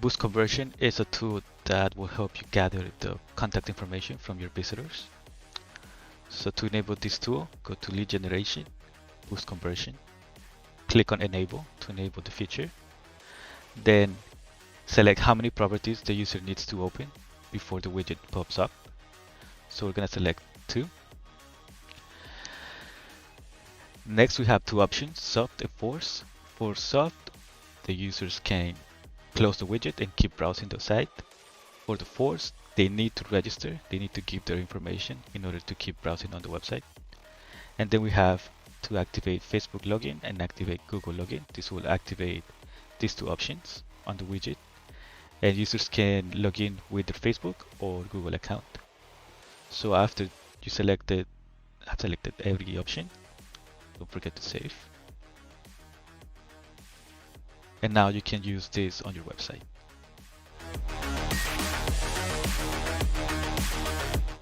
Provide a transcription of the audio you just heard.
Boost Conversion is a tool that will help you gather the contact information from your visitors. So to enable this tool, go to Lead Generation, Boost Conversion, click on Enable to enable the feature. Then select how many properties the user needs to open before the widget pops up. So we're going to select 2. Next, we have 2 options, soft and force. For soft, the users can close the widget and keep browsing the site. For the force, they need to register, they need to give their information in order to keep browsing on the website. And then we have to activate Facebook login and activate Google login. This will activate these 2 options on the widget, and users can log in with their Facebook or Google account. So after you have selected every option, don't forget to save. And now you can use this on your website.